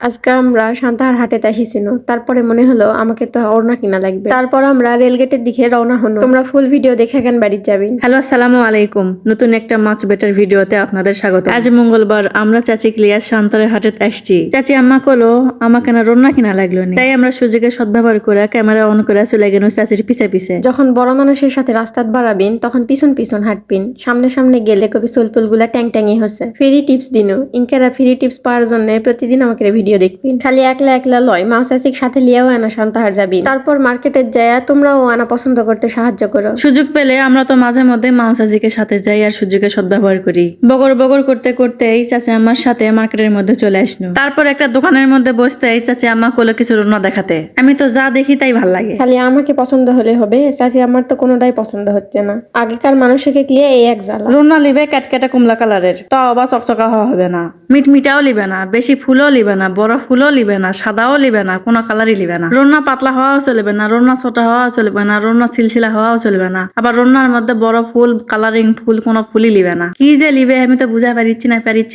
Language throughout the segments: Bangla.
আজকে আমরা সান্তাহার হাটেতে আসিছিল। তারপরে মনে হলো আমাকে তো ওড়না কিনা লাগবে। তারপর আমরা রেলগেটের দিকে রওনা হলো। তোমরা ফুল ভিডিও দেখে কেন বাড়ির যাবেন। হ্যালো, আসসালামু আলাইকুম। নতুন একটা মাছ বেটার ভিডিওতে আপনাদের স্বাগত। আজ মঙ্গলবার আমরা চাচি ক্লিয়ার সান্তারের হাটে আসছি। চাচি আম্মা কলো আমাকে না রন্না কিনা লাগলো নি, তাই আমরা সুযোগের সদ্ব্যবহার করে ক্যামেরা অন করে চলে গেল চাচির পিছে পিছে। যখন বড় মানুষের সাথে রাস্তাত বাড়াবেন তখন পিছন পিছন হাঁটবেন। সামনে সামনে গেলে কবি সোলপুল গুলা ট্যাং ট্যাঙি হচ্ছে। ফ্রি টিপস দিনো ইনকারা ফ্রি টিপস পাওয়ার জন্য প্রতিদিন আমাকে ভিডিও দেখবেন। খালি একলা একলা লয়, মা চাচিক সাথে লিয়াও আনা সান্তাহার যাবি। তারপর মার্কেটে যায় তোমরাও আনা পছন্দ করতে সাহায্য করো। সুযোগ পেলে আমরা তো মাঝে মধ্যে মাও চাচিকে সাথে যাই আর সুযোগের সদ্ব্যবহার করি। বগর বগর করতে করতে এই চাচি আমার সাথে মার্কেটের মধ্যে চলে আসলো। তারপর একটা দোকানের মধ্যে বসতে এই চাচি আম্মা কোলে কিছু রন্না দেখাতে। আমি তো যা দেখি তাই ভাল লাগে। খালি আমাকে পছন্দ হলে হবে, চাচি আমার তো কোনোটাই পছন্দ হচ্ছে না। আগেকার মানুষকে লিয়ে এই এক জ্বালা। রন্না লিবে ক্যাটক্যাটা কুমলা কালারের, তাও বা চকচকা হওয়া হবে না। মিটমিটাও লিবে না, বেশি ফুলও লিবে না, বড় ফুলও লিবে না, সাদাও লিবে না, কোনো কালারই লিবে না। রন্না পাতলা হওয়াও চলবে না, রন্না ছোটা হওয়াও চলবে না, রন্না সিলসিলা হওয়াও চলবে না। আবার রন্নার মধ্যে বড় ফুল কালারিং ফুল কোনো ফুলই লিবে না। কি যে লিবে আমি তো বুঝা পারিচ্ছি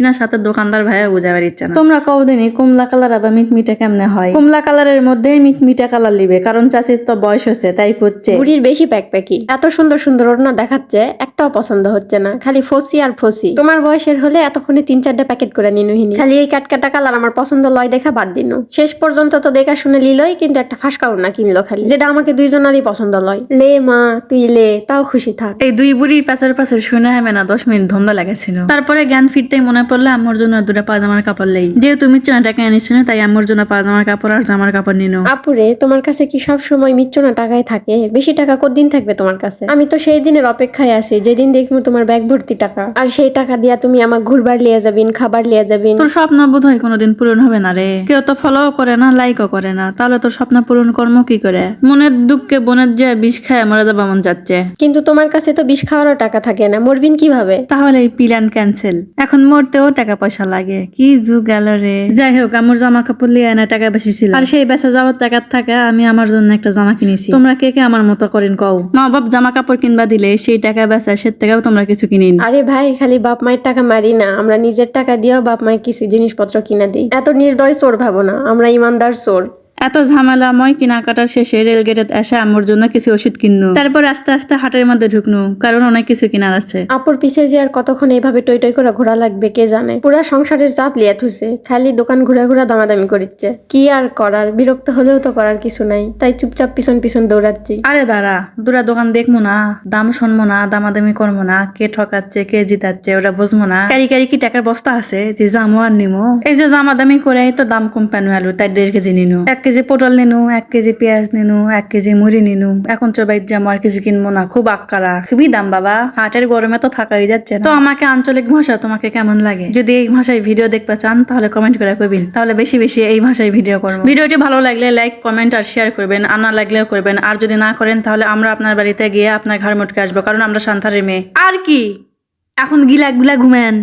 না, সাথে দোকানদার ভাইও বুঝা পারিচ্ছে না। তোমরা কওদিনই কমলা কালার আবার মিটমিটা কেমনে হয়? কমলা কালারের মধ্যেই মিটমিটা কালার লিবে, কারণ চাষির তো বয়স হচ্ছে তাই করছে। বুড়ির বেশি প্যাকপ্যাকি। এত সুন্দর সুন্দর ওড়না দেখাচ্ছে, একটাও পছন্দ হচ্ছে না, খালি ফসি আর ফসি। তোমার বয়সের হলে এতক্ষণে 3-4টা প্যাকেট করে নিনুহিনি। খালি এই কাটকাটা কালার আমার পছন্দ লয় দেখা বাদ দিন। শেষ পর্যন্ত তো দেখা শুনে লিলই, কিন্তু একটা ফাঁসকা ওড়না কিনলো খালি, যেটা আমাকে দুইজনেরই পছন্দ লয়। লে মা তুই লে, তাও খুশি থাক। এই দুই বুড়ির পাশের পাশে শুনে হবে না 10 মিনিট ধন্দা লাগাছিল। তারপরে জ্ঞান ফিরতেই মনে পড়লো আম্মুর জন্য দুটা পাজামার কাপড় লেই। যেহেতু মিচ্ছনা টাকা আনিস না, তাই আম্মুর জন্য পাজামার কাপড় আর জামার কাপড় নিনো। আপুরে, তোমার কাছে কি সব সময় মিচ্ছনা টাকায় থাকে? বেশি টাকা কতদিন থাকবে তোমার কাছে? আমি তো সেই দিনের অপেক্ষায় আছি যেদিন দেখবো তোমার ব্যাগ ভর্তি টাকা, আর সেই টাকা দিয়া তুমি আমার ঘুরবার লিয়ে যাবেন, খাবার লিয়ে যাবেন। তোর স্বপ্ন বোধ হয় কোনোদিন পূরণ হবে না রে। কেউ তো ফলো করে না, লাইকও করে না, তাহলে তোর স্বপ্ন পূরণ কর্ম কি করে? মনের দুঃখে বনের যে বিষ খায় মরে যাবা মন যাচ্ছে। কিন্তু তোমার কাছে তো বিষ খাওয়ারও টাকা থাকে না, মরবিন কিভাবে? তাহলে এই প্ল্যান ক্যান্সেল। এখন মরতেও টাকা পয়সা লাগে, কি যুগ গেল রে। যাই হোক, আমার জামা কাপড় লিয়ে আনা টাকা বেশি ছিল, আর সেই বেচা যাওয়ার টাকার থাকে আমি আমার জন্য একটা জামা কিনেছি। তোমরা কে কে আমার মতো করেন কও? মা বাপ জামা কাপড় কিনবা দিলে সেই টাকা বেচা সে টাকাও তোমরা কিছু কিনিন। আরে ভাই, খালি বাপ মায়ের টাকা মারি না, আমরা নিজের টাকা দিয়েও বাপ মায়ের কিছু জিনিসপত্র কিনা দিই। এত নির্দয় চোর ভাবো না, আমরা ইমানদার চোর। এত ঝামেলাময় কেনাকাটার শেষে রেলগেটে এসে আম্মুর জন্য কিছু ওষুধ কিননু। তারপর আস্তে আস্তে হাটের মধ্যে ঢুকনু, কারণ অনেক কিছু কেনার আছে। আপুর পিছে যে আর কতক্ষণ এইভাবে টই টই করে ঘোরা লাগবে কে জানে। পুরা সংসারের চাপ লিয়া থুছে, খালি দোকান ঘুরা ঘুরা দামাদামি করিচ্ছে। কি আর করার, বিরক্ত হলেও তো করার কিছু নাই, তাই চুপচাপ পিছন পিছন দৌড়াচ্ছি। আরে দাঁড়া, দুরা দোকান দেখবো না, দাম শুনবো না, দামাদামি করবো না, কে ঠকাচ্ছে কে জিতাচ্ছে ওরা বুঝবো না। কারি কারি কি টাকার বস্তা আছে যে জামো আর নিমো? এই যে দামাদামি করে তো দাম কম পানু আলু তাই 1.5 কেজি নিনু, 1 কেজি পটল নিনু, 1 কেজি পেঁয়াজ নিনু, 1 কেজি মুড়ি নিনু। এখন তো বাইর জামো আর কিছু কিনবো না, খুব আক্কারা, খুবই দাম বাবা। হাটের গরমে তো থাকাই যাচ্ছে না। তো আমাকে আঞ্চলিক ভাষা তোমাকে কেমন লাগে? যদি এই ভাষায় ভিডিও দেখতে চান তাহলে কমেন্ট করে কইবেন, তাহলে বেশি বেশি এই ভাষায় ভিডিও করবো। ভিডিওটি ভালো লাগলে লাইক কমেন্ট আর শেয়ার করবেন, আর না লাগলেও করবেন। আর যদি না করেন তাহলে আমরা আপনার বাড়িতে গিয়ে আপনার ঘর মুটকে আসবো, কারণ আমরা সান্তাহারের মেয়ে। আর কি, এখন গিলা গুলা ঘুমেন।